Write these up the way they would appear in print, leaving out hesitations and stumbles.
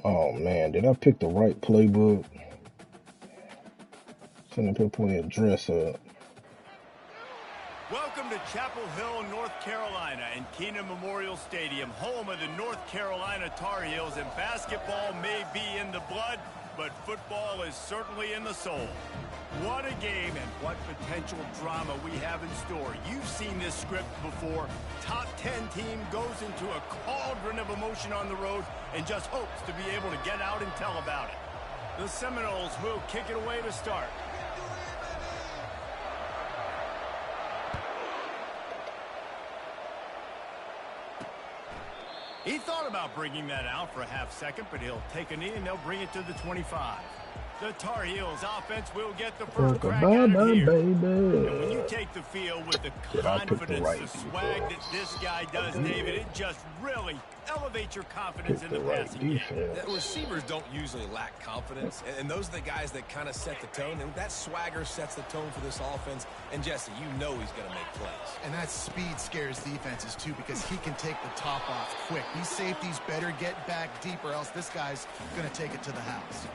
Oh man, did I pick the right playbook? Sitting up here playing dress up. Welcome to Chapel Hill, North Carolina, and Keenan Memorial Stadium, home of the North Carolina Tar Heels. And basketball may be in the blood, but football is certainly in the soul. What a game and what potential drama we have in store. You've seen this script before. Top 10 team goes into a cauldron of emotion on the road and just hopes to be able to get out and tell about it. The Seminoles will kick it away to start. He thought about bringing that out for a half second, but he'll take a knee and they'll bring it to the 25. The Tar Heels offense will get the first crack at it here. And when you take the field with the confidence, the swag that this guy does, David, it just really elevates your confidence in the passing game. The receivers don't usually lack confidence, and those are the guys that kind of set the tone. And that swagger sets the tone for this offense. And Jesse, you know he's going to make plays. And that speed scares defenses too, because he can take the top off quick. These safeties better get back deep, or else this guy's going to take it to the house.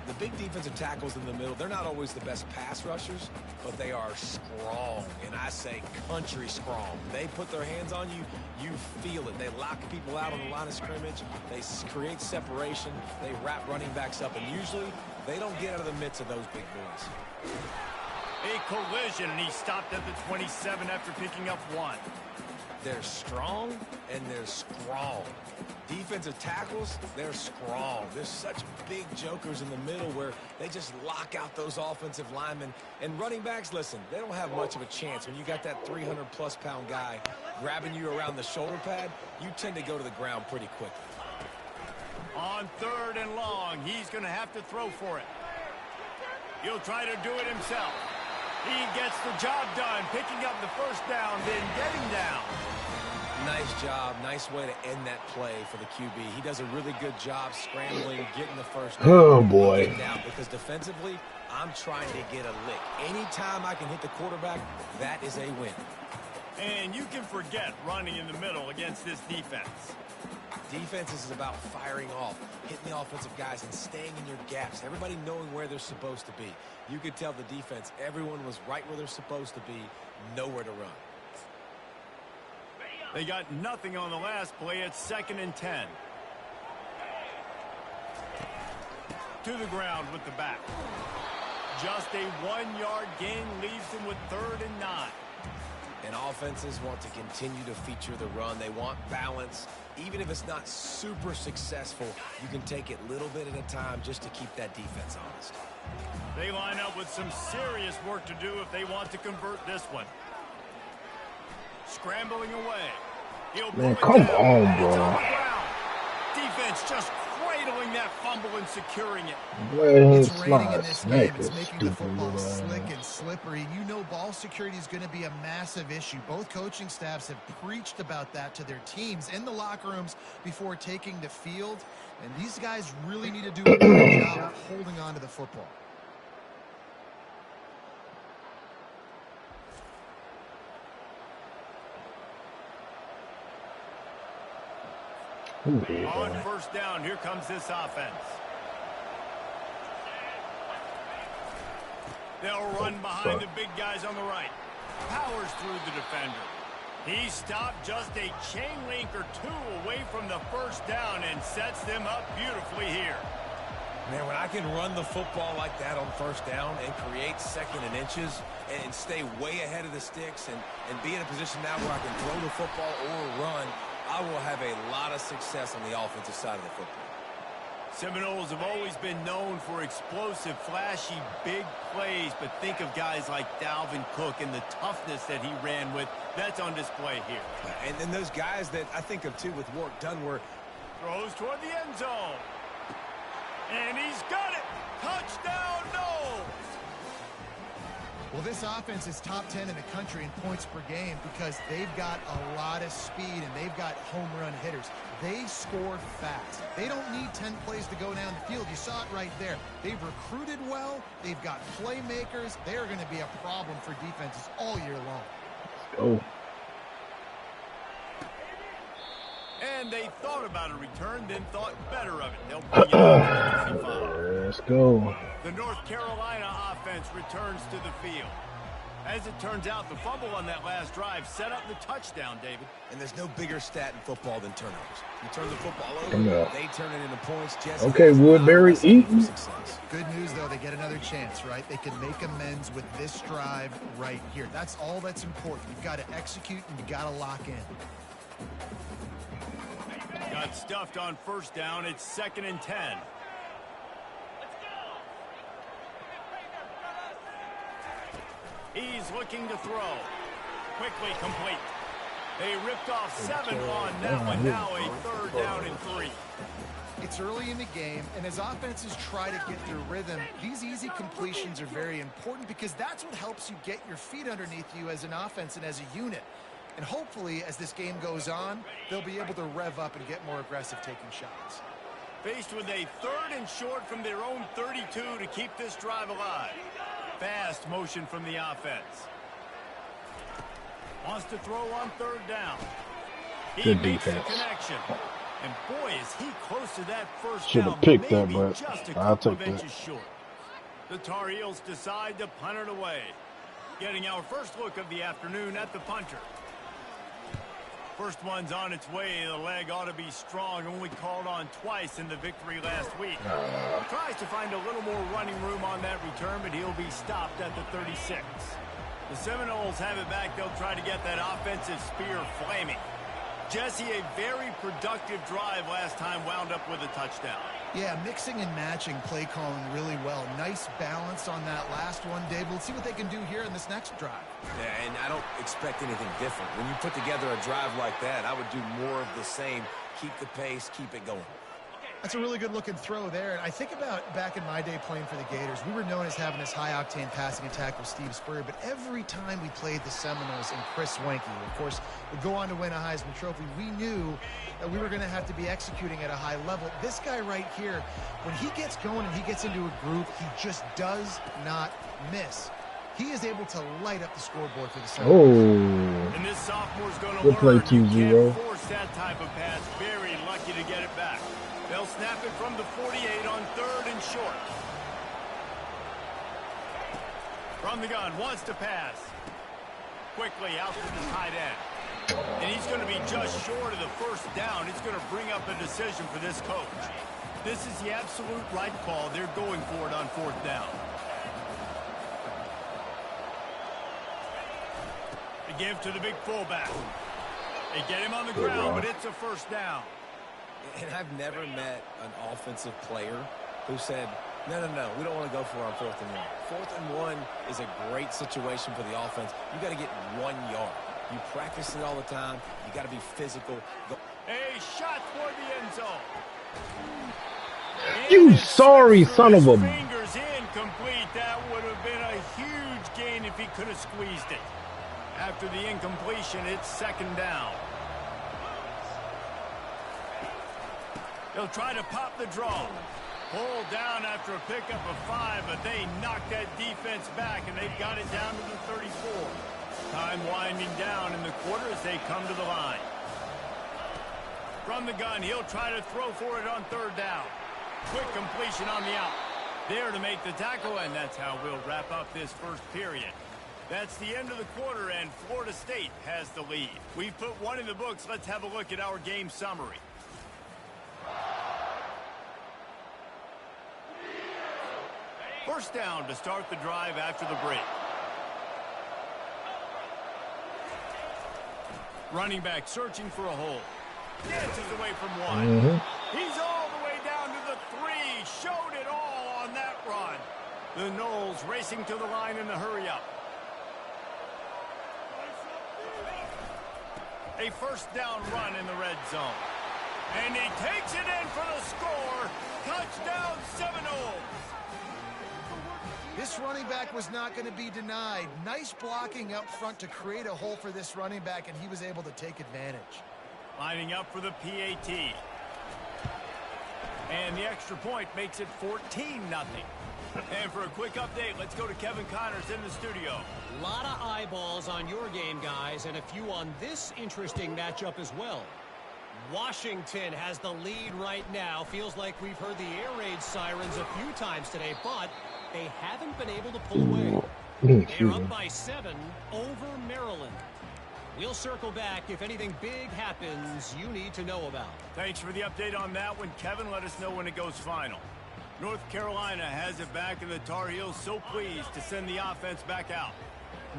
The big defensive tackles in the middle, they're not always the best pass rushers, but they are strong, and I say country strong. They put their hands on you, you feel it. They lock people out on the line of scrimmage. They create separation. They wrap running backs up, and usually they don't get out of the midst of those big boys. A collision, and he stopped at the 27 after picking up one. They're strong, and they're strong. Defensive tackles, they're strong. There's such big jokers in the middle where they just lock out those offensive linemen. And running backs, listen, they don't have much of a chance. When you got that 300-plus pound guy grabbing you around the shoulder pad, you tend to go to the ground pretty quickly. On 3rd and long, he's going to have to throw for it. He'll try to do it himself. He gets the job done, picking up the first down, then getting down. Nice job. Nice way to end that play for the QB. He does a really good job scrambling, getting the first down. Oh, boy. Down because defensively, I'm trying to get a lick. Anytime I can hit the quarterback, that is a win. And you can forget running in the middle against this defense. Defense is about firing off, hitting the offensive guys, and staying in your gaps. Everybody knowing where they're supposed to be. You could tell the defense, everyone was right where they're supposed to be, nowhere to run. They got nothing on the last play. It's 2nd and 10. To the ground with the back. Just a 1-yard gain leaves them with 3rd and 9. And offenses want to continue to feature the run. They want balance. Even if it's not super successful, you can take it little bit at a time just to keep that defense honest. They line up with some serious work to do if they want to convert this one. Scrambling away. Man, come on, bro. Defense just cradling that fumble and securing it. It's raining in this game. It's making the football slick and slippery. You know ball security is going to be a massive issue. Both coaching staffs have preached about that to their teams in the locker rooms before taking the field. And these guys really need to do a good job of holding on to the football. On 1st down, here comes this offense. They'll run behind the big guys on the right. Powers through the defender. He stopped just a chain link or two away from the 1st down and sets them up beautifully here. Man, when I can run the football like that on 1st down and create 2nd and inches and stay way ahead of the sticks and be in a position now where I can throw the football or run, I will have a lot of success on the offensive side of the football. Seminoles have always been known for explosive, flashy, big plays, but think of guys like Dalvin Cook and the toughness that he ran with. That's on display here. And then those guys that I think of, too, with Wark Dunn throws toward the end zone. And he's got it. Touchdown, no! Well, this offense is top 10 in the country in points per game because they've got a lot of speed and they've got home run hitters. They score fast. They don't need 10 plays to go down the field. You saw it right there. They've recruited well. They've got playmakers. They're going to be a problem for defenses all year long. Oh. And they thought about a return, then thought better of it. They'll bring it up to 55. Let's go. The North Carolina offense returns to the field. As it turns out, the fumble on that last drive set up the touchdown, David. And there's no bigger stat in football than turnovers. You turn the football over, they turn it into points. Jesse, okay, Woodbury eating. Good news, though, they get another chance, right? They can make amends with this drive right here. That's all that's important. You've got to execute, and you've got to lock in. Got stuffed on first down. It's 2nd and 10. He's looking to throw. Quickly complete. They ripped off 7 on that one. Now a 3rd down and 3. It's early in the game, and as offenses try to get their rhythm, these easy completions are very important because that's what helps you get your feet underneath you as an offense and as a unit. And hopefully, as this game goes on, they'll be able to rev up and get more aggressive taking shots. Faced with a 3rd and short from their own 32 to keep this drive alive. Fast motion from the offense. Wants to throw on 3rd down. He makes the connection. And boy, is he close to that first Should down. have picked that, Maybe but just a I'll couple take of that. inches short. The Tar Heels decide to punt it away. Getting our first look of the afternoon at the punter. First one's on its way. The leg ought to be strong. Only called on twice in the victory last week. Tries to find a little more running room on that return, but he'll be stopped at the 36. The Seminoles have it back. They'll try to get that offensive spear flaming. Jesse, a very productive drive last time, wound up with a touchdown. Yeah, mixing and matching play calling really well. Nice balance on that last one, Dave. Let's see what they can do here in this next drive. Yeah, and I don't expect anything different. When you put together a drive like that, I would do more of the same. Keep the pace, keep it going. That's a really good-looking throw there. And I think about back in my day playing for the Gators, we were known as having this high-octane passing attack with Steve Spurrier, but every time we played the Seminoles and Chris Swanky, of course, would go on to win a Heisman Trophy, we knew that we were going to have to be executing at a high level. This guy right here, when he gets going and he gets into a groove, he just does not miss. He is able to light up the scoreboard for the Seminoles. Oh. And this sophomore's going to We'll play learn you 2-0. can't force that type of pass. Very lucky to get it back. They'll snap it from the 48 on 3rd and short. From the gun, wants to pass. Quickly out to the tight end. And he's going to be just short of the first down. It's going to bring up a decision for this coach. This is the absolute right call. They're going for it on 4th down. They give to the big fullback. They get him on the ground, but it's a first down. And I've never met an offensive player who said, no, we don't want to go for it on 4th and 1. 4th and 1 is a great situation for the offense. You got to get 1 yard. You practice it all the time. You got to be physical. A shot toward the end zone. You sorry son of a... Fingers incomplete. That would have been a huge gain if he could have squeezed it. After the incompletion, it's 2nd down. They'll try to pop the draw. Pulled down after a pickup of 5, but they knocked that defense back, and they've got it down to the 34. Time winding down in the quarter as they come to the line. From the gun, he'll try to throw for it on 3rd down. Quick completion on the out. There to make the tackle, and that's how we'll wrap up this first period. That's the end of the quarter, and Florida State has the lead. We've put one in the books. Let's have a look at our game summary. First down to start the drive after the break. Running back searching for a hole. Dances away from one. He's all the way down to the 3. Showed it all on that run. The Noles racing to the line in the hurry-up. A first down run in the red zone. And he takes it in for the score. Touchdown Seminoles. This running back was not going to be denied. Nice blocking up front to create a hole for this running back, and he was able to take advantage. Lining up for the PAT. And the extra point makes it 14-0. And for a quick update, let's go to Kevin Connors in the studio. A lot of eyeballs on your game, guys, and a few on this interesting matchup as well. Washington has the lead right now. Feels like we've heard the air raid sirens a few times today, but they haven't been able to pull away. They're up by 7 over Maryland. We'll circle back if anything big happens you need to know about. Thanks for the update on that one, Kevin. Let us know when it goes final. North Carolina has it back, and the Tar Heels so pleased to send the offense back out.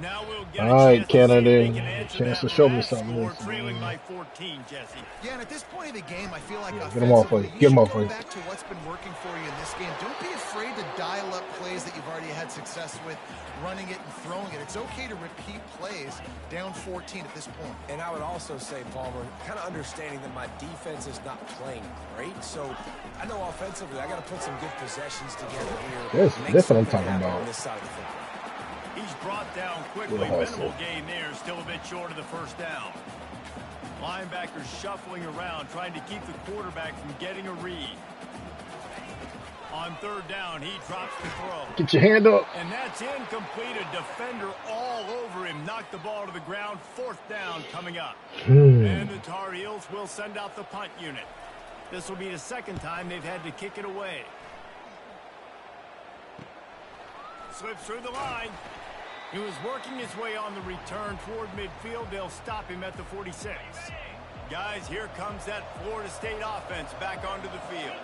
Now we'll get All right, a chance to see if they Kennedy. can answer Chance to that show me last something. score, trailing by 14, Jesse. Yeah, and at this point of the game, I feel like Get him off offensively, of you. you Get him should off go of you. back to what's been working for you in this game. Don't be afraid to dial up plays that you've already had success with, running it and throwing it. It's okay to repeat plays down 14 at this point. And I would also say, Palmer, kind of understanding that my defense is not playing great. So I know offensively I got to put some good possessions together here. That's what I'm talking about. On this side of the football. He's brought down quickly. Good hustle. Minimal gain there, still a bit short of the first down. Linebackers shuffling around, trying to keep the quarterback from getting a read. On 3rd down, he drops the throw. Get your hand up. And that's incomplete. A defender all over him. Knocked the ball to the ground. 4th down coming up. And the Tar Heels will send out the punt unit. This will be the 2nd time they've had to kick it away. Slips through the line. He was working his way on the return toward midfield. They'll stop him at the 46. Guys, here comes that Florida State offense back onto the field.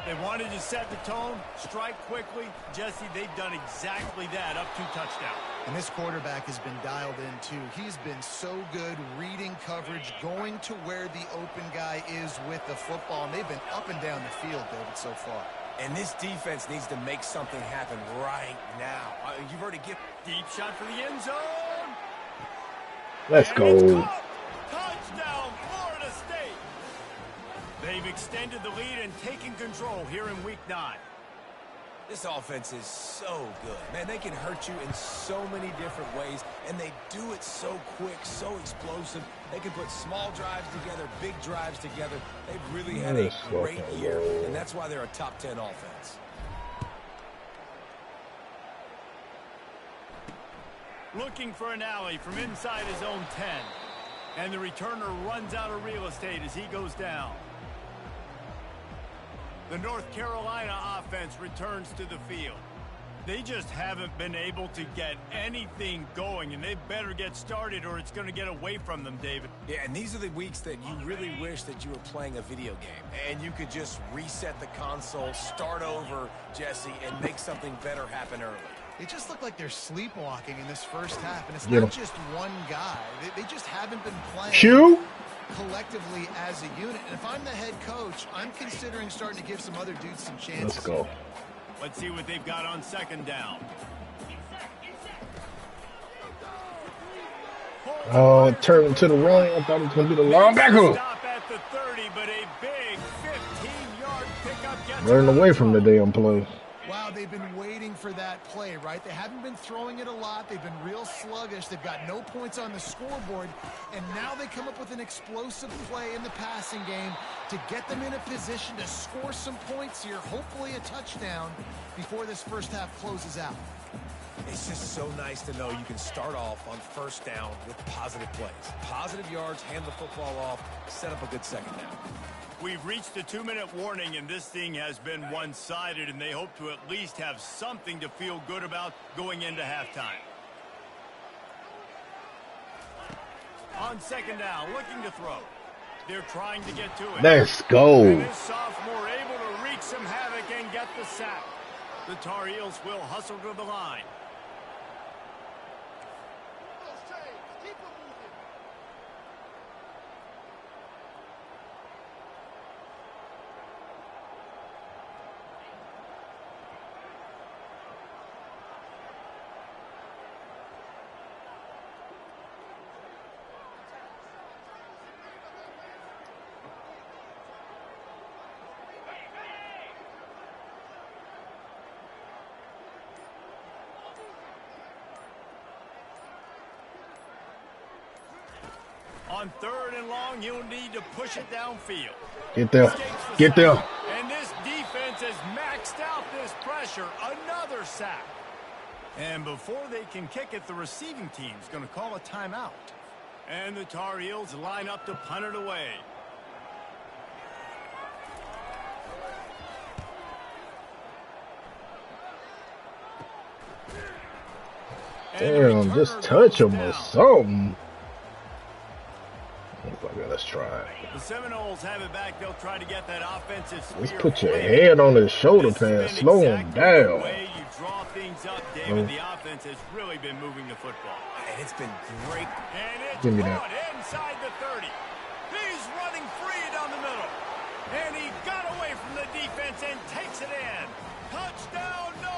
They wanted to set the tone, strike quickly. Jesse, they've done exactly that, up 2 touchdowns. And this quarterback has been dialed in, too. He's been so good reading coverage, going to where the open guy is with the football. And they've been up and down the field, David, so far. And this defense needs to make something happen right now. You've already given... Deep shot for the end zone. Let's And it's go. caught. Touchdown, Florida State. They've extended the lead and taken control here in Week 9. This offense is so good. Man, they can hurt you in so many different ways, and they do it so quick, so explosive. They can put small drives together, big drives together. They've really had a great year, and that's why they're a top 10 offense. Looking for an alley from inside his own 10. And the returner runs out of real estate as he goes down. The North Carolina offense returns to the field. They just haven't been able to get anything going, and they better get started or it's going to get away from them, David. Yeah, and these are the weeks that you really wish that you were playing a video game, and you could just reset the console, start over, Jesse, and make something better happen early. It just looked like they're sleepwalking in this first half, and it's Get not him. just one guy. They just haven't been playing Q. collectively as a unit. And if I'm the head coach, I'm considering starting to give some other dudes some chances. Let's go. Let's see what they've got on 2nd down. Oh, it turned to the run. I thought it was going to be the linebacker. Stop at the 30, but a big 15-yard pickup gets Running away from the damn play. Wow, they've been waiting for that play, right? They haven't been throwing it a lot. They've been real sluggish. They've got no points on the scoreboard. And now they come up with an explosive play in the passing game to get them in a position to score some points here, hopefully a touchdown, before this first half closes out. It's just so nice to know you can start off on 1st down with positive plays. Positive yards, hand the football off, set up a good 2nd down. We've reached the 2-minute warning, and this thing has been one-sided, and they hope to at least have something to feel good about going into halftime. On 2nd down, looking to throw. They're trying to get to it. Let's go. And this sophomore able to wreak some havoc and get the sack. The Tar Heels will hustle to the line. On 3rd and long, you'll need to push it downfield. Get there. Get there. And this defense has maxed out this pressure. Another sack. And before they can kick it, the receiving team's going to call a timeout. And the Tar Heels line up to punt it away. Damn, just touch him or something. Okay, let's try it. The Seminoles have it back. They'll try to get that offensive spear. Let's put your head on his shoulder pad. Slow him down. The way you draw things up, David, the offense has really been moving the football. And it's been great. And it's Give me brought that. inside the 30. He's running free down the middle. And he got away from the defense and takes it in. Touchdown, no.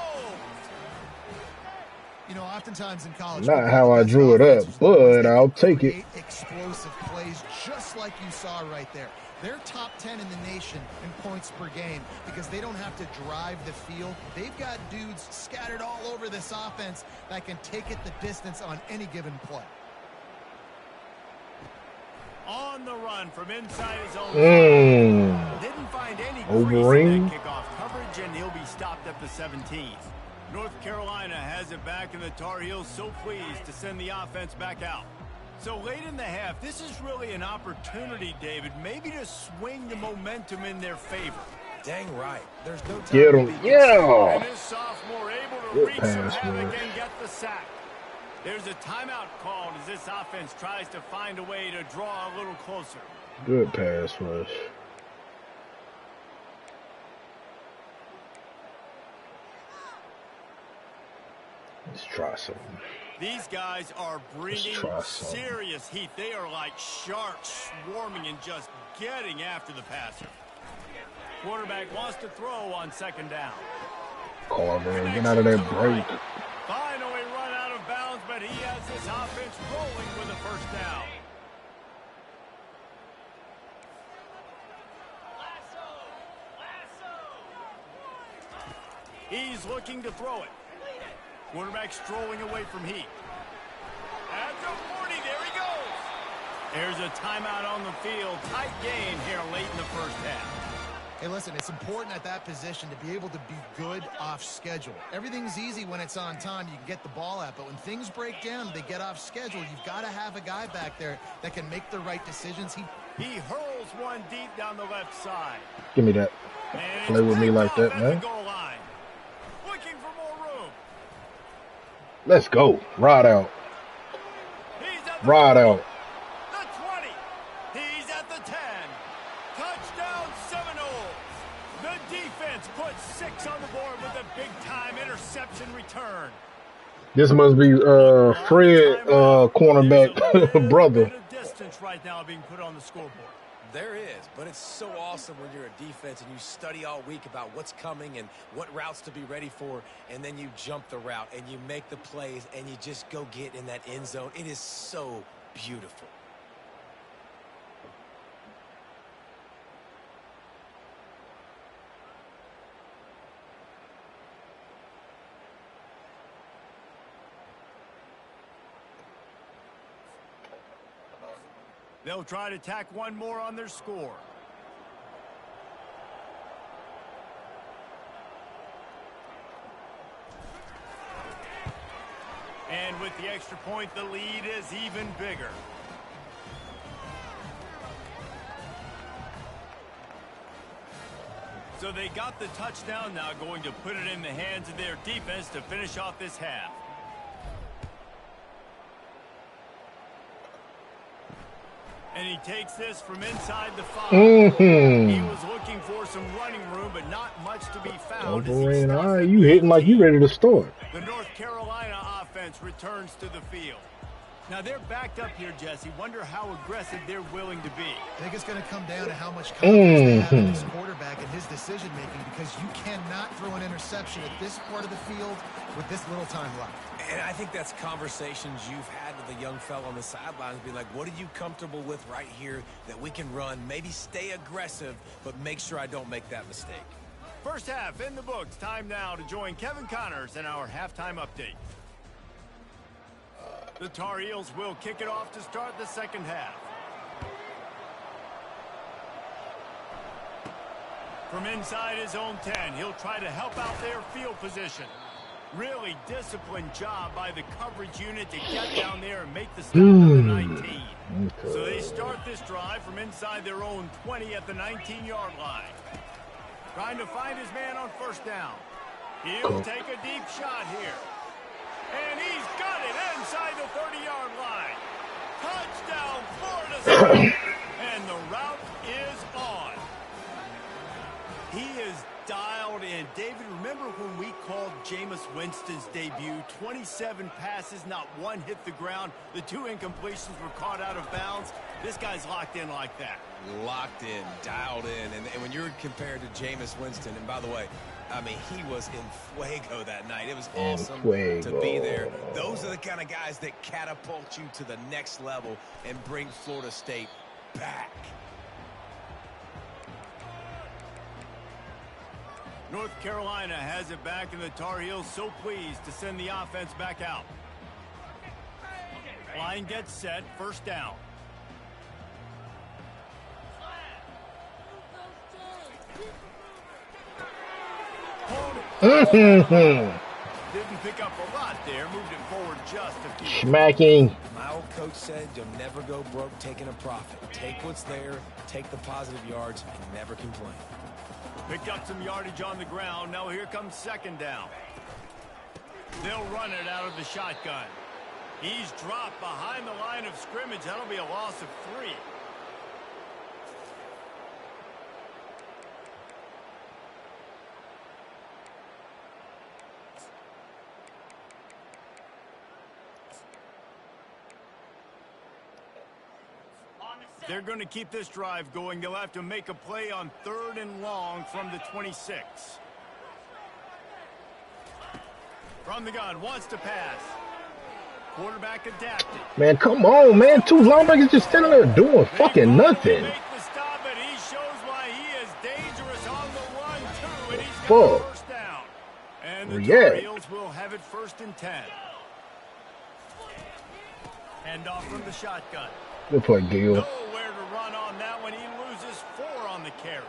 You know, oftentimes in college, Not how I drew it up, but I'll take it. Explosive plays, just like you saw right there. They're top 10 in the nation in points per game because they don't have to drive the field. They've got dudes scattered all over this offense that can take it the distance on any given play. On the run from inside his own. Didn't find any Overring. crease in that kickoff coverage, and he'll be stopped at the 17. North Carolina has it back, and the Tar Heels so pleased to send the offense back out. So late in the half, this is really an opportunity, David, maybe to swing the momentum in their favor. Dang right. There's no time Get to him. be Yeah. And this sophomore able to Good wreak some pass, havoc man. and get the sack. There's a timeout called as this offense tries to find a way to draw a little closer. Good pass rush. Let's try something. These guys are bringing try some. serious heat. They are like sharks swarming and just getting after the passer. Quarterback wants to throw on second down. Carver, get out of that break. Finally run out of bounds, but he has this offense rolling with a first down. He's looking to throw it. Quarterback strolling away from heat. At the 40, there he goes. There's a timeout on the field. Tight game here late in the first half. Hey, listen, it's important at that position to be able to be good off schedule. Everything's easy when it's on time. You can get the ball out. But when things break down, they get off schedule. You've got to have a guy back there that can make the right decisions. He hurls one deep down the left side. Give me that. And Play with me like that, at man. the goal line. Looking for more room. Let's go. Ride out. He's at the Ride 20, out. the 20. He's at the 10. Touchdown Seminoles. The defense puts 6 on the board with a big-time interception return. This must be Fred cornerback brother. There's a bit of distance right now being put on the scoreboard. There is, but it's so awesome when you're a defense and you study all week about what's coming and what routes to be ready for, and then you jump the route and you make the plays and you just go get in that end zone. It is so beautiful. They'll try to tack one more on their score. And with the extra point, the lead is even bigger. So they got the touchdown, now going to put it in the hands of their defense to finish off this half. And he takes this from inside the 5. He was looking for some running room, but not much to be found. Overrain. All right, you hitting like you ready to start. The North Carolina offense returns to the field. Now they're backed up here, Jesse. Wonder how aggressive they're willing to be. I think it's going to come down to how much confidence they have in this quarterback and his decision-making, because you cannot throw an interception at this part of the field with this little time left. And I think that's conversations you've had with a young fellow on the sidelines, being like, what are you comfortable with right here that we can run? Maybe stay aggressive, but make sure I don't make that mistake. First half in the books. Time now to join Kevin Connors in our halftime update. The Tar Heels will kick it off to start the second half. From inside his own 10, he'll try to help out their field position. Really disciplined job by the coverage unit to get down there and make the stop at the 19. So they start this drive from inside their own 20 at the 19-yard line. Trying to find his man on first down. He'll take a deep shot here. And he's got it And the route is on. He is dialed in. David, remember when we called Jameis Winston's debut? 27 passes, not one hit the ground. The 2 incompletions were caught out of bounds. This guy's locked in like that. Locked in, dialed in. And when you're compared to Jameis Winston, and by the way, I mean, he was in fuego that night. It was awesome to be there. Those are the kind of guys that catapult you to the next level and bring Florida State back. North Carolina has it back, and the Tar Heels so pleased to send the offense back out. Line gets set, first down. Didn't pick up a lot there, moved it forward just a few. Smacking. My old coach said you'll never go broke taking a profit. Take what's there, take the positive yards, and never complain. Picked up some yardage on the ground. Now here comes second down. They'll run it out of the shotgun. He's dropped behind the line of scrimmage. That'll be a loss of 3. They're going to keep this drive going. They'll have to make a play on 3rd and long from the 26. From the gun, wants to pass. Quarterback adapted. Man, come on, man. 2 linebackers just standing there doing fucking nothing. Make the stop, and he shows why he is dangerous on the run, too. And he's got the first down. And the Tar Heels will have it 1st and 10. Hand off from the shotgun. Good play, Gil. Nowhere to run on that one. He loses 4 on the carry.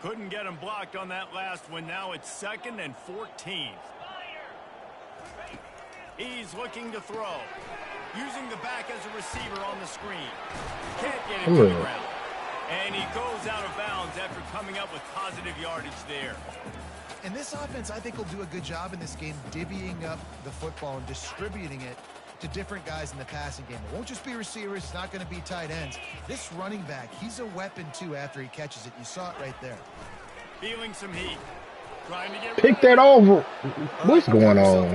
Couldn't get him blocked on that last one. Now it's 2nd and 14. He's looking to throw. Using the back as a receiver on the screen. Can't get him to the ground. And he goes out of bounds after coming up with positive yardage there. And this offense, I think, will do a good job in this game divvying up the football and distributing it to different guys in the passing game. It won't just be receivers. It's not going to be tight ends. This running back, he's a weapon, too, after he catches it. You saw it right there. Feeling some heat. Trying to get pick that over. What's going on?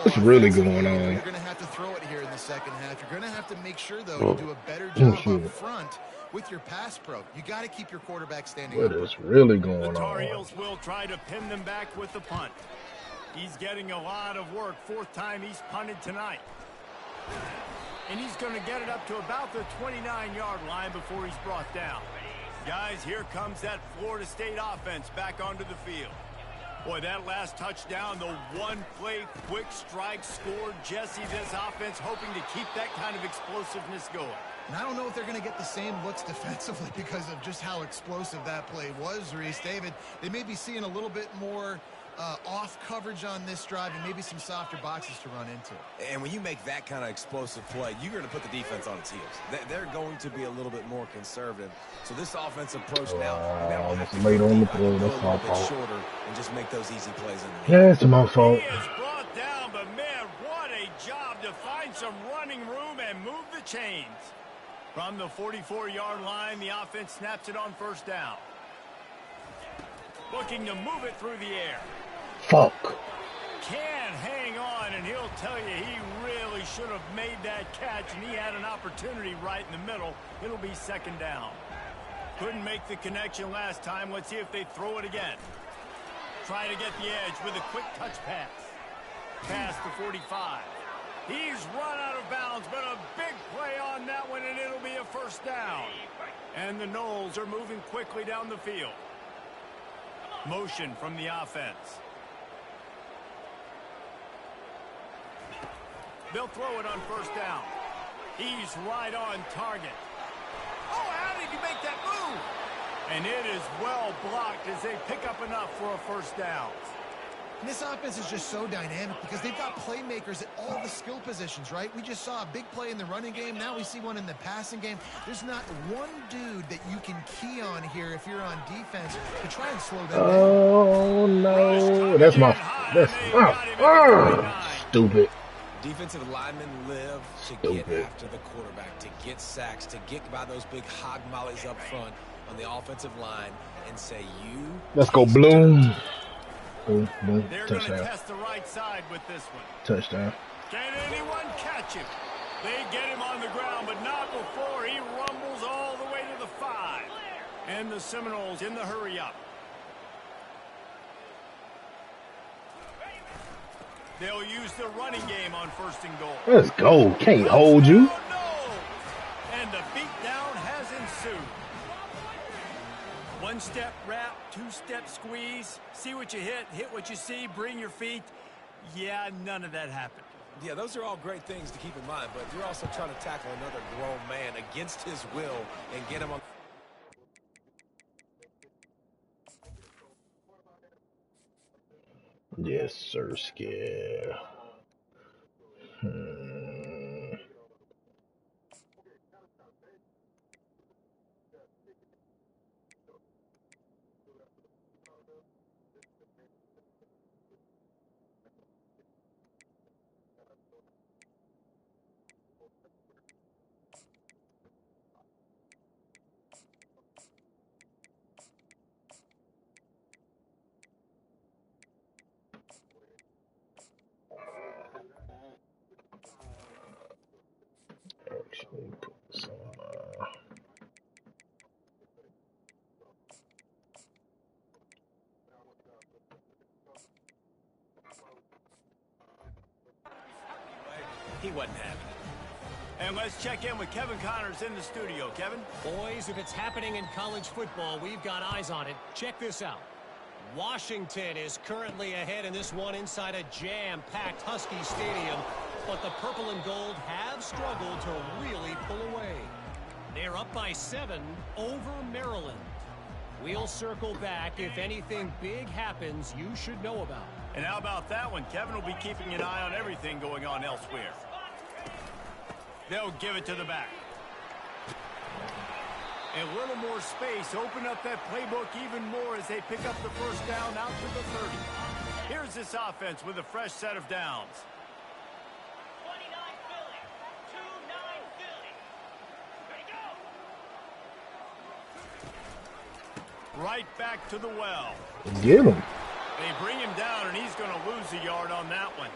What's really going on? You're going to have to throw it here in the second half. You're going to have to make sure, though, you do a better job up front with your pass pro. You got to keep your quarterback standing up. What is really going on? The Tar Heels will try to pin them back with the punt. He's getting a lot of work. 4th time he's punted tonight. And he's going to get it up to about the 29-yard line before he's brought down. Guys, here comes that Florida State offense back onto the field. Boy, that last touchdown, the one-play quick strike scored. Jesse, this offense hoping to keep that kind of explosiveness going. And I don't know if they're going to get the same looks defensively because of just how explosive that play was, Reese. David, they may be seeing a little bit more off coverage on this drive and maybe some softer boxes to run into. And when you make that kind of explosive play, you're going to put the defense on its heels. They're going to be a little bit more conservative. So this offensive approach now, late on the throw. That's my fault. Shorter and just make those easy plays. Yeah, it's my fault. He is brought down, but man, what a job to find some running room and move the chains. From the 44-yard line, the offense snaps it on 1st down. Looking to move it through the air. Fuck. Can hang on, and he'll tell you he really should have made that catch, and he had an opportunity right in the middle. It'll be 2nd down. Couldn't make the connection last time. Let's see if they throw it again. Try to get the edge with a quick touch pass. Past the 45. He's run out of bounds, but a big play on that one, and it'll be a 1st down. And the Noles are moving quickly down the field. Motion from the offense. They'll throw it on 1st down. He's right on target. Oh, how did he make that move? And it is well blocked as they pick up enough for a 1st down. And this offense is just so dynamic because they've got playmakers at all the skill positions, right? We just saw a big play in the running game. Now we see one in the passing game. There's not one dude that you can key on here if you're on defense to try and slow them down. Oh, no. That's stupid. Defensive linemen live to get after the quarterback, to get sacks, to get by those big hog mollies up front on the offensive line and say, you. Let's go, Bloom. Boom, boom. They're going to test the right side with this one. Touchdown. Can anyone catch him? They get him on the ground, but not before he rumbles all the way to the 5. And the Seminoles in the hurry up. They'll use the running game on 1st and goal. Let's go. Can't hold you. Oh, no. And the beatdown has ensued. 1-step wrap, 2-step squeeze. See what you hit what you see, bring your feet. Yeah, none of that happened. Yeah, those are all great things to keep in mind, but you're also trying to tackle another grown man against his will and get him on. Yes, sir, Scare. Actually, put some. He wasn't having it. And let's check in with Kevin Connors in the studio. Kevin? Boys, if it's happening in college football, we've got eyes on it. Check this out. Washington is currently ahead in this one inside a jam-packed Husky Stadium, but the purple and gold have struggled to really pull away. They're up by 7 over Maryland. We'll circle back if anything big happens you should know about. And how about that one? Kevin will be keeping an eye on everything going on elsewhere. They'll give it to the back. A little more space. Open up that playbook even more as they pick up the 1st down out to the 30. Here's this offense with a fresh set of downs. 29 Philly. 2-9 Philly. Ready, go. Right back to the well. Get him. They bring him down, and he's going to lose a yard on that one.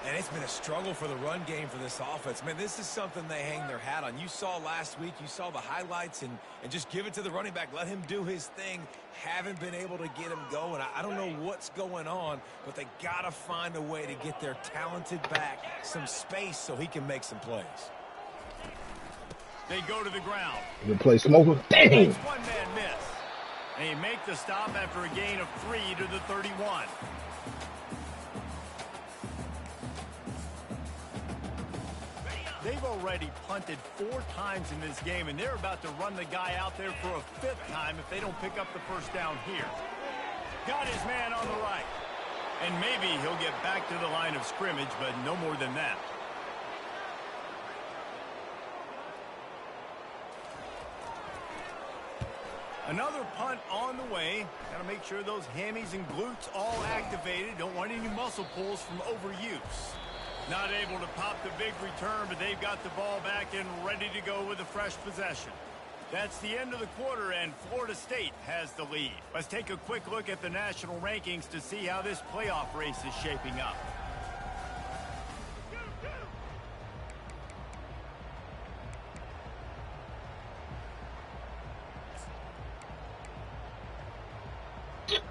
And it's been a struggle for the run game for this offense. Man, this is something they hang their hat on. You saw last week, you saw the highlights, and just give it to the running back. Let him do his thing. Haven't been able to get him going. I don't know what's going on, but they got to find a way to get their talented back some space so he can make some plays. They go to the ground. You play smoker? Dang. It's one-man miss. And he make the stop after a gain of 3 to the 31. They've already punted 4 times in this game, and they're about to run the guy out there for a 5th time if they don't pick up the 1st down here. Got his man on the right. And maybe he'll get back to the line of scrimmage, but no more than that. Another punt on the way. Got to make sure those hammies and glutes all activated. Don't want any muscle pulls from overuse. Not able to pop the big return, but they've got the ball back and ready to go with a fresh possession. That's the end of the quarter, and Florida State has the lead. Let's take a quick look at the national rankings to see how this playoff race is shaping up.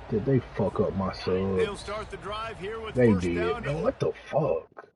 Did they fuck up my subs? They'll start the drive here with They 1st did. down. Man, what the fuck?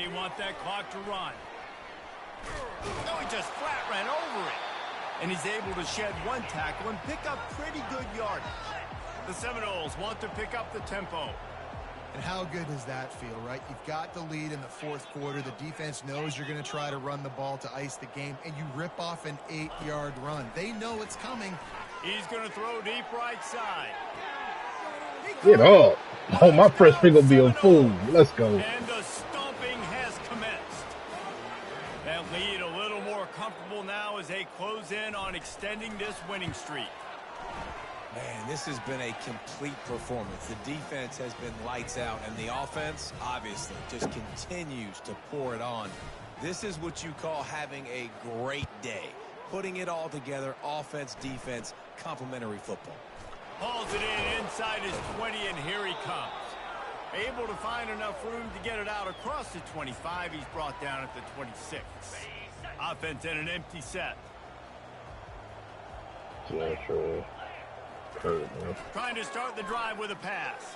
They want that clock to run. No, he just flat ran over it. And he's able to shed one tackle and pick up pretty good yardage. The Seminoles want to pick up the tempo. And how good does that feel, right? You've got the lead in the fourth quarter. The defense knows you're going to try to run the ball to ice the game, and you rip off an 8-yard run. They know it's coming. He's going to throw deep right side. Get up. Oh, my freshman gonna be a fool. Let's go. And the stomping has commenced. That lead a little more comfortable now as they close in on extending this winning streak. Man, this has been a complete performance. The defense has been lights out, and the offense, obviously, just continues to pour it on. This is what you call having a great day. Putting it all together, offense, defense, complementary football. Hauls it in inside his 20, and here he comes. Able to find enough room to get it out across the 25. He's brought down at the 26. Offense in an empty set. Yeah, sure. Trying to start the drive with a pass.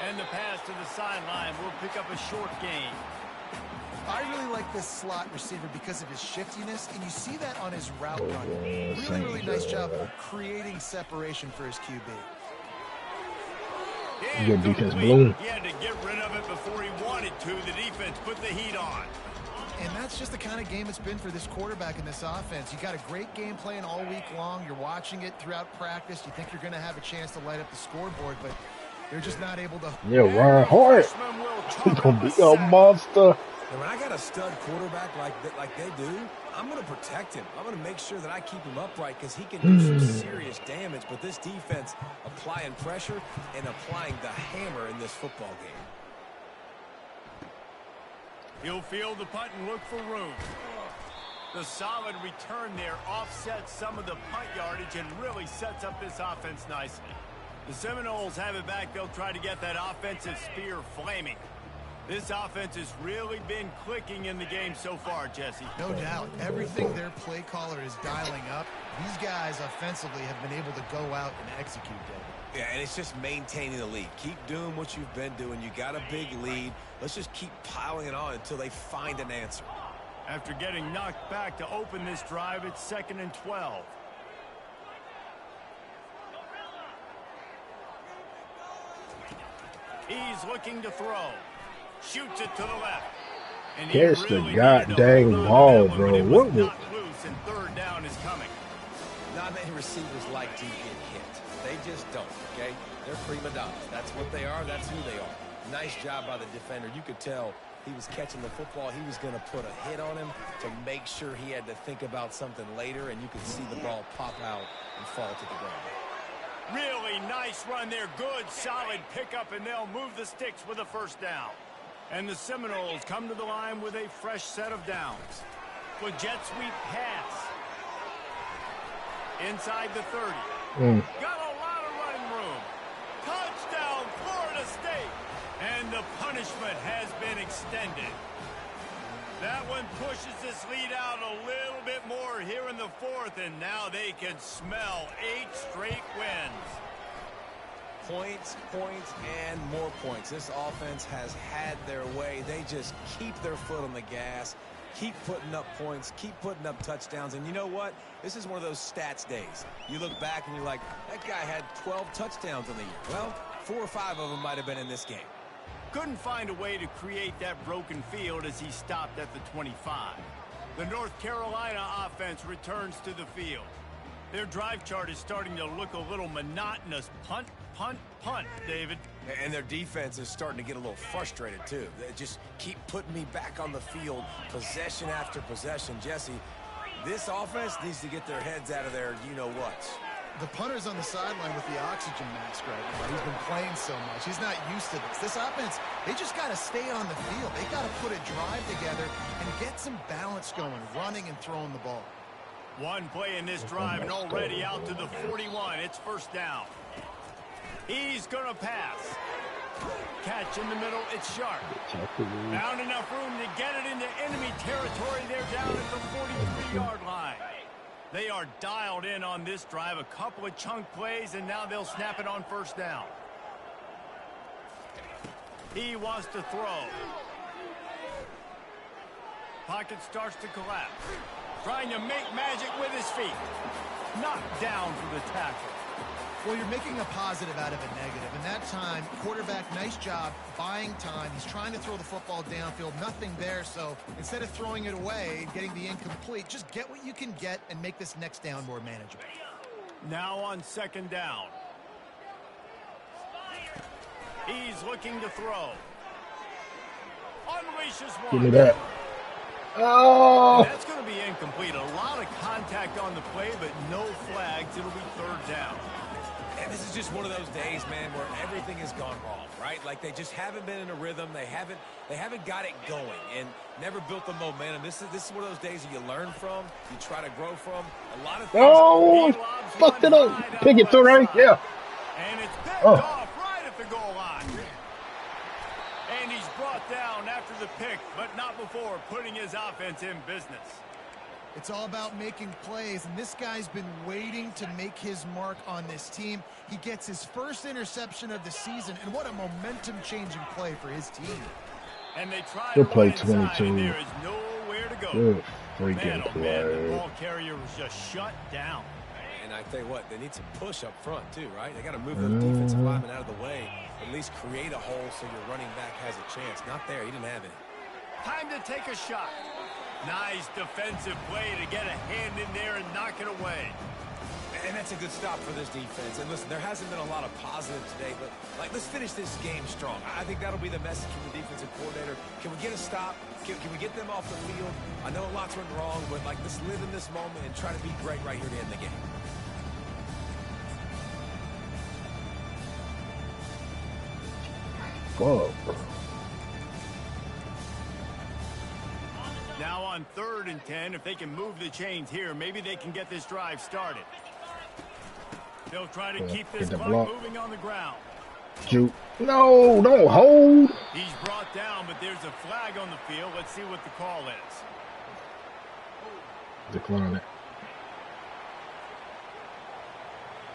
And the pass to the sideline will pick up a short gain. I really like this slot receiver because of his shiftiness, and you see that on his route run. Really nice job creating separation for his QB. Good defense, Bloom. He had to get rid of it before he wanted to. The defense put the heat on. And that's just the kind of game it's been for this quarterback in this offense. You got a great game plan all week long. You're watching it throughout practice. You think you're going to have a chance to light up the scoreboard, but they're just not able to. Yeah, Ryan Hart. He's going to be a monster. And when I got a stud quarterback like they do, I'm going to protect him. I'm going to make sure that I keep him upright because he can do some serious damage. But this defense applying pressure and applying the hammer in this football game. He'll field the punt and look for room. The solid return there offsets some of the punt yardage and really sets up this offense nicely. The Seminoles have it back. They'll try to get that offensive spear flaming. This offense has really been clicking in the game so far, Jesse. No doubt. Everything their play caller is dialing up, these guys offensively have been able to go out and execute that. Yeah, and it's just maintaining the lead. Keep doing what you've been doing. You got a big lead. Let's just keep piling it on until they find an answer. After getting knocked back to open this drive, it's 2nd and 12. He's looking to throw. Shoots it to the left. And catch the goddamn ball, bro. What was... Loose and 3rd down is coming. Not many receivers like to get hit. They just don't, okay? They're prima donnas. That's what they are. That's who they are. Nice job by the defender. You could tell he was catching the football. He was going to put a hit on him to make sure he had to think about something later, and you could see the ball pop out and fall to the ground. Really nice run there. Good, solid pickup, and they'll move the sticks with a 1st down. And the Seminoles come to the line with a fresh set of downs. With jet sweep pass. Inside the 30. Got a lot of running room. Touchdown, Florida State. And the punishment has been extended. That one pushes this lead out a little bit more here in the 4th, and now they can smell 8 straight wins. Points, points, and more points. This offense has had their way. They just keep their foot on the gas, keep putting up points, keep putting up touchdowns. And you know what? This is one of those stats days. You look back and you're like, that guy had 12 touchdowns in the year. Well, 4 or 5 of them might have been in this game. Couldn't find a way to create that broken field as he stopped at the 25. The North Carolina offense returns to the field. Their drive chart is starting to look a little monotonous. Punt, punt, punt, David. And their defense is starting to get a little frustrated, too. They just keep putting me back on the field, possession after possession. Jesse, this offense needs to get their heads out of their you-know-whats. The punter's on the sideline with the oxygen mask right now. He's been playing so much. He's not used to this. This offense, they just got to stay on the field. They got to put a drive together and get some balance going, running and throwing the ball. One play in this drive and already out to the 41. It's 1st down. He's going to pass. Catch in the middle. It's Sharp. Found enough room to get it into enemy territory. They're down at the 43-yard line. They are dialed in on this drive. A couple of chunk plays, and now they'll snap it on 1st down. He wants to throw. Pocket starts to collapse. Trying to make magic with his feet. Knocked down for the tackle. Well, you're making a positive out of a negative. And that time, quarterback, nice job buying time. He's trying to throw the football downfield. Nothing there. So instead of throwing it away and getting the incomplete, just get what you can get and make this next down more manageable. Now on second down. He's looking to throw. Unleashes one. Give me that. Oh! That's going to be incomplete. A lot of contact on the play, but no flags. It'll be third down. And this is just one of those days, man, where everything has gone wrong, right? Like they just haven't been in a rhythm. They haven't got it going and never built the momentum. This is one of those days that you learn from, you try to grow from. A lot of things. Oh! Fucked it up. Pick it through, right? Yeah. And it's picked off right at the goal line. And he's brought down after the pick, but not before putting his offense in business. It's all about making plays, and this guy's been waiting to make his mark on this team. He gets his first interception of the season, and what a momentum-changing play for his team. And they try He'll to play run inside, 22. and there is nowhere to go. Good Man, freaking oh man, the play. ball carrier was just shut down. And I tell you what, they need some push up front too, right? They got to move those defensive linemen out of the way, at least create a hole so your running back has a chance. Not there. He didn't have any. Time to take a shot. Nice defensive play to get a hand in there and knock it away. And that's a good stop for this defense. And listen, there hasn't been a lot of positive today, but like, let's finish this game strong. I think that'll be the message from the defensive coordinator. Can we get a stop? Can we get them off the field? I know a lot's went wrong, but like, let's live in this moment and try to be great right here to end the game. Fuck. Now on 3rd and 10, if they can move the chains here, maybe they can get this drive started. They'll try to keep this clock moving on the ground. Shoot. No, don't hold. He's brought down, but there's a flag on the field. Let's see what the call is. Decline it.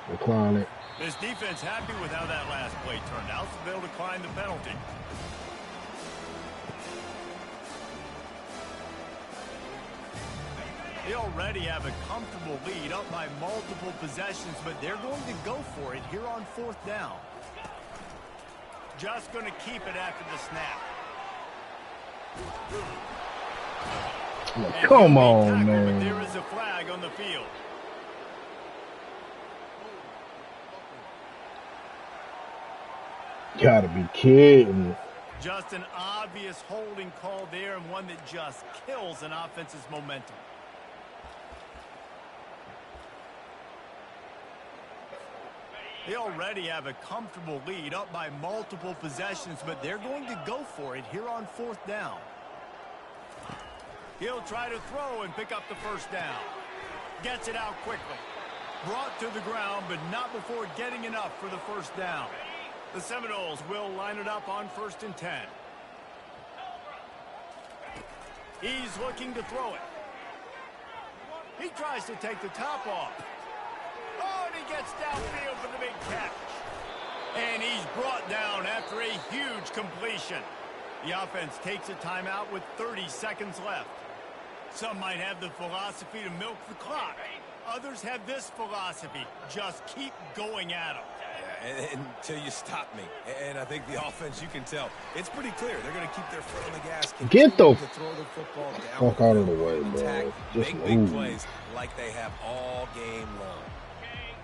Decline it. This defense happy with how that last play turned out, so they'll decline the penalty. They already have a comfortable lead up by multiple possessions, but they're going to go for it here on 4th down. Just going to keep it after the snap. Oh, come on, man. But there is a flag on the field. Gotta be kidding. Just an obvious holding call there, and one that just kills an offense's momentum. They already have a comfortable lead up by multiple possessions, but they're going to go for it here on 4th down. He'll try to throw and pick up the first down. Gets it out quickly. Brought to the ground, but not before getting enough for the first down. The Seminoles will line it up on 1st and 10. He's looking to throw it. He tries to take the top off. Oh, and he gets downfield for the big catch. And he's brought down after a huge completion. The offense takes a timeout with 30 seconds left. Some might have the philosophy to milk the clock. Others have this philosophy: just keep going at them. Until you stop me. And I think the offense, you can tell, it's pretty clear. They're going to keep their foot on the gas. Get the to throw the football down. fuck out of the way, bro. Just Make big move. plays like they have all game long.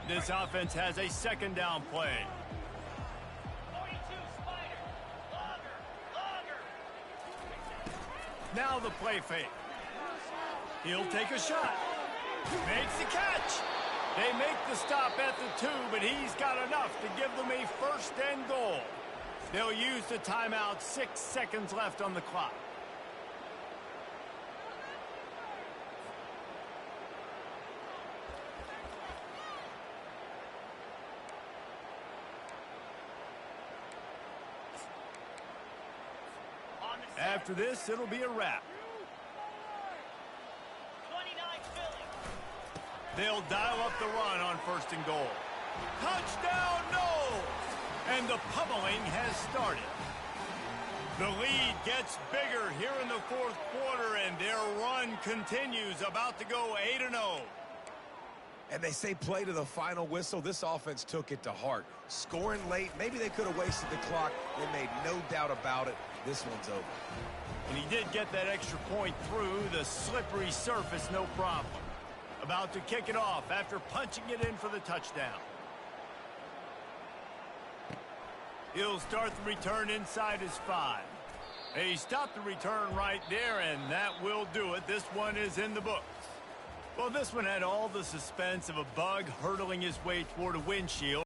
This offense has a 2nd down play. 42 Spider. Longer. Now the play fake. He'll take a shot. Makes the catch. They make the stop at the 2, but he's got enough to give them a 1st and goal. They'll use the timeout. 6 seconds left on the clock. After this, it'll be a wrap. 29 Philly. They'll dial up the run on 1st and goal. Touchdown, no! And the pummeling has started. The lead gets bigger here in the fourth quarter, and their run continues, about to go 8-0. And they say play to the final whistle. This offense took it to heart. Scoring late, maybe they could have wasted the clock. They made no doubt about it. This one's over. And he did get that extra point through the slippery surface, no problem. About to kick it off after punching it in for the touchdown. He'll start the return inside his 5. He stopped the return right there, and that will do it. This one is in the books. Well, this one had all the suspense of a bug hurtling his way toward a windshield.